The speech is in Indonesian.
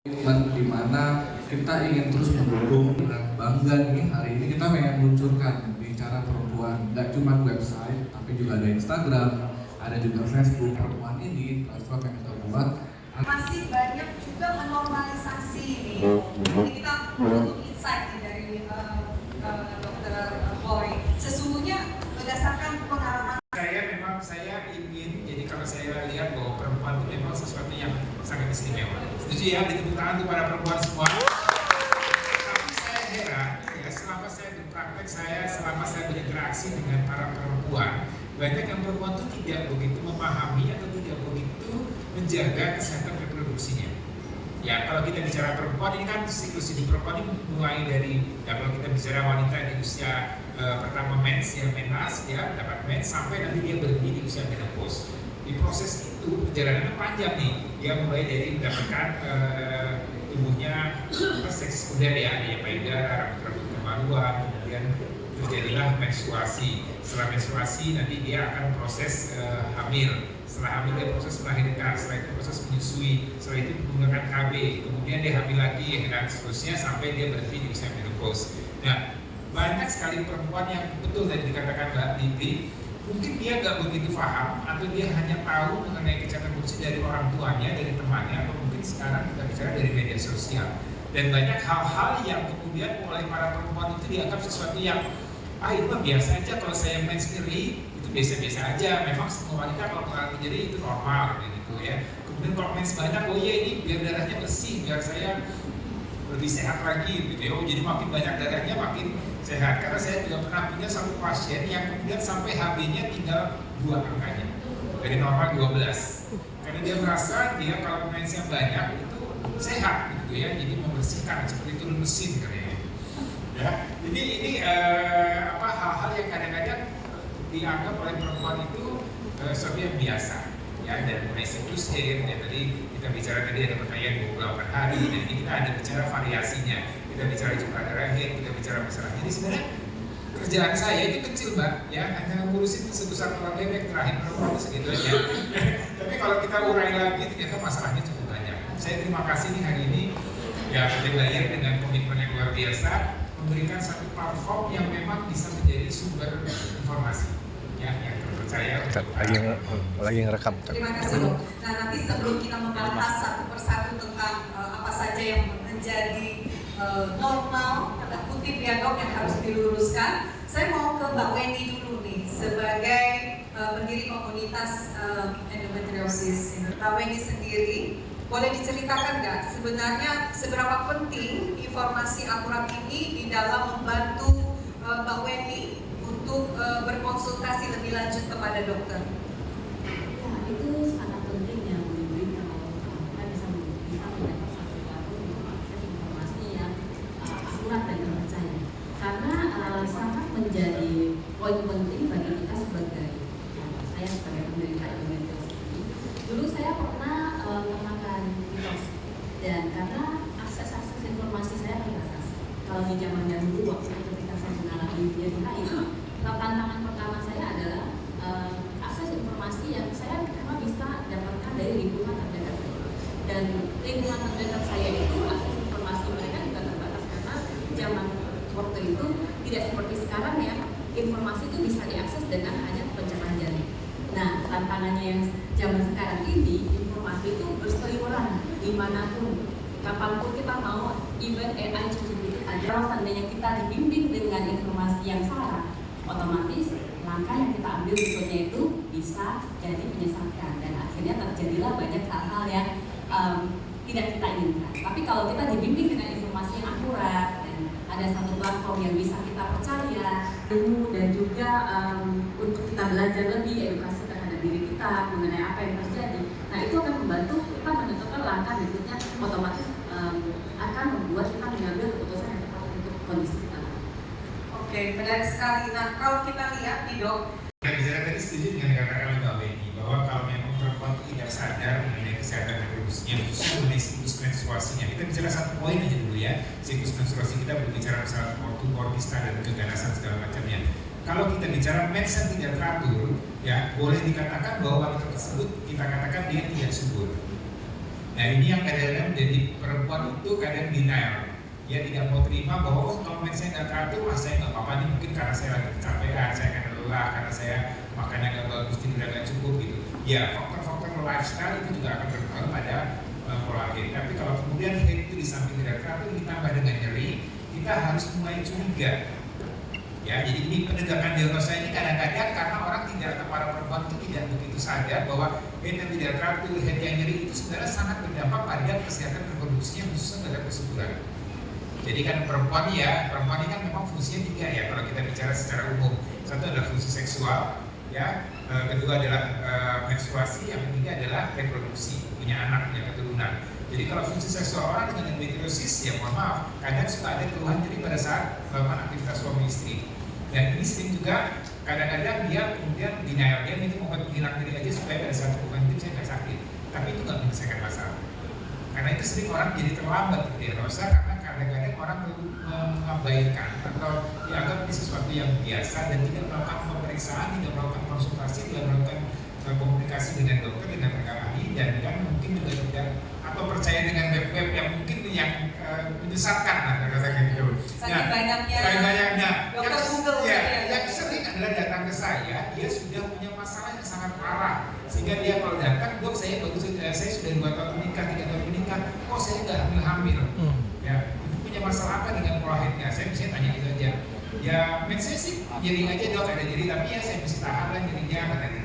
Komitmen di mana kita ingin terus mendukung dan bangga nih hari ini kita pengen meluncurkan bicara perempuan, nggak cuma website tapi juga ada Instagram, ada juga Facebook. Perempuan ini platform yang kita buat masih banyak juga menormalisasi ini. Jadi kita butuh insight nih dari Dr. Boy. Sesungguhnya berdasarkan pengalaman saya ingin, jadi kalau saya lihat bahwa perempuan itu memang sesuatu yang sangat istimewa. Setuju ya, ditepuk tangan untuk para perempuan semua. Tapi saya heran, ya selama saya berpraktek, selama saya berinteraksi dengan para perempuan, banyak yang perempuan itu tidak begitu memahami atau tidak begitu menjaga kesehatan reproduksinya. Ya, kalau kita bicara perempuan ini kan siklus hidup perempuan ini mulai dari, ya, kalau kita bicara wanita di usia pertama mens, ya menas, ya dapat mens sampai nanti dia berhenti di usia menopause. Di proses itu perjalanannya panjang nih. Dia mulai dari mendapatkan tubuhnya seks sekunder ya payudara, rambut kemaluan, kemudian terjadilah menstruasi. Setelah menstruasi nanti dia akan proses hamil. Setelah hamil dia proses melahirkan, setelah itu proses menyusui, setelah itu menggunakan KB, kemudian dia hamil lagi dan seterusnya sampai dia berhenti di usia menopause. Nah, banyak sekali perempuan yang betul tadi dikatakan Mbak Bibi, mungkin dia nggak begitu paham atau dia hanya tahu mengenai kesehatan reproduksi dari orang tuanya, dari temannya, atau mungkin sekarang kita bicara dari media sosial. Dan banyak hal-hal yang kemudian oleh para perempuan itu dianggap sesuatu yang itu mah biasa aja, kalau saya mens nyeri itu biasa-biasa aja. Memang semua wanita kalau mengalami nyeri itu normal gitu ya. Kemudian kalau mens banyak, oh iya ini biar darahnya bersih, biar saya lebih sehat lagi gitu ya. Oh, jadi makin banyak darahnya makin sehat. Karena saya juga pernah punya satu pasien yang kemudian sampai HB-nya tinggal 2 angkanya dari normal 12. Karena dia merasa dia kalau mensnya banyak itu sehat gitu ya, jadi membersihkan seperti turun mesin katanya. Ya, jadi ini hal-hal yang kadang-kadang dianggap oleh perempuan itu sesuatu yang biasa. Ya, dan mulai siklus haid, ya tadi kita bicara tadi ada pertanyaan 28 hari, dan ini kita ada bicara variasinya. Kita bicara jumlah darah haid, kita bicara masalah. Jadi sebenarnya kerjaan saya itu kecil Mbak, ya hanya ngurusin sebesar telur bebek terakhir perempuan itu segitu aja. Tapi kalau kita urai lagi, ternyata masalahnya cukup banyak. Saya terima kasih nih hari ini, ya kita bayar dengan komitmen yang luar biasa, memberikan satu platform yang memang bisa menjadi sumber informasi. Ya, yang terpercaya. Lagi ngerekam. Terima kasih Dok. Nah nanti sebelum kita membahas satu persatu tentang apa saja yang menjadi normal, tanda kutip ya Dok, yang harus diluruskan, saya mau ke Mbak Wendy dulu nih sebagai pendiri komunitas endometriosis. Mbak Wendy sendiri boleh diceritakan nggak sebenarnya seberapa penting informasi akurat ini di dalam membantu Mbak Wendy untuk berkonsultasi lebih lanjut kepada dokter? Ya, itu sangat penting ya Bu Ibu, kalau kita bisa mendapat satu platform untuk akses informasi yang akurat dan terpercaya. Karena sangat menjadi poin penting bagi kita sebagai saya sebagai penderita endometriosis ini. Dulu saya pernah memakan mitos, dan karena akses informasi saya terbatas. Kalau di zaman dulu waktu ketika saya mengalami jadi haid, tantangan pertama saya adalah akses informasi yang saya cuma bisa dapatkan dari lingkungan terdekat saya. Dan lingkungan terdekat saya itu akses informasi mereka juga terbatas karena zaman waktu itu tidak seperti sekarang ya, informasi itu bisa diakses dengan hanya pencerahan jari. Nah, tantangannya yang zaman sekarang ini, informasi itu berseliweran dimanapun, kapanpun kita mau, even AI ChatGPT ada. Kalau seandainya kita dibimbing dengan informasi yang salah, otomatis langkah yang kita ambil berikutnya itu bisa jadi menyesatkan, dan akhirnya terjadilah banyak hal-hal yang tidak kita inginkan. Tapi kalau kita dibimbing dengan informasi yang akurat dan ada satu platform yang bisa kita percaya, ilmu dan juga untuk kita belajar lebih, edukasi terhadap diri kita mengenai apa yang terjadi, nah itu akan membantu kita menentukan langkah berikutnya, otomatis akan membuat kita mengambil keputusan yang tepat untuk kondisi kita. Oke, menarik sekali. Nah, kalau kita lihat nih Dok, Kita bicara tadi setuju dengan yang dikatakan oleh Mbak Wendy, bahwa kalau memang perempuan tidak sadar mengenai kesehatan reproduksinya, khususnya mengenai siklus menstruasinya. Kita bicara satu poin aja dulu ya, siklus menstruasi kita berbicara masalah waktu kortista dan keganasan segala macamnya. Kalau kita bicara mens yang tidak teratur, ya boleh dikatakan bahwa wanita tersebut kita katakan dia tidak subur. Nah ini yang kadang-kadang menjadi perempuan itu kadang denial. Dia tidak mau terima bahwa oh kalau saya nggak teratur, saya nggak apa-apa nih, mungkin karena saya lagi kecapean, saya karena lelah, karena saya makannya nggak bagus, tidur nggak cukup gitu. Ya faktor-faktor lifestyle itu juga akan berpengaruh pada pola head. Tapi kalau kemudian head itu di samping tidak teratur ditambah dengan nyeri, kita harus mulai curiga. Ya, jadi ini penegakan diagnosa ini kadang-kadang karena orang tidak, atau para perempuan itu tidak begitu sadar bahwa head yang tidak teratur, head yang nyeri itu sebenarnya sangat berdampak pada kesehatan reproduksinya khususnya pada kesuburan. Jadi kan perempuan ini kan memang fungsinya 3 ya kalau kita bicara secara umum. Satu adalah fungsi seksual, ya, kedua adalah menstruasi, yang ketiga adalah reproduksi, punya anak, punya keturunan. Jadi kalau fungsi seksual orang dengan endometriosis, ya mohon maaf, kadang suka ada keluhan nyeri pada saat melakukan aktivitas suami istri. Dan ini sering juga kadang-kadang dia kemudian denial, dia minum obat penghilang nyeri aja supaya pada saat melakukan itu saya nggak sakit. Tapi itu nggak menyelesaikan masalah. Karena itu sering orang jadi terlambat diagnosa karena kadang-kadang orang mengabaikan atau dianggap ini sesuatu yang biasa dan tidak melakukan pemeriksaan, tidak melakukan konsultasi, tidak melakukan komunikasi dengan dokter, dengan rekan ahli, dan kan mungkin juga tidak atau percaya dengan web-web yang mungkin yang menyesatkan, kata-kata gitu. Saking banyaknya dokter Google yang sering adalah datang ke saya, dia sudah punya masalah yang sangat parah, sehingga dia kalau datang, dok saya sudah 2 tahun menikah, 3 tahun menikah, kok saya nggak hamil. Ya, itu punya masalah apa dengan pola headnya? Saya bisa tanya itu aja. Ya, saya sih nyeri aja dok, ada nyeri, tapi ya saya mesti tahan lah nyerinya, kata dia.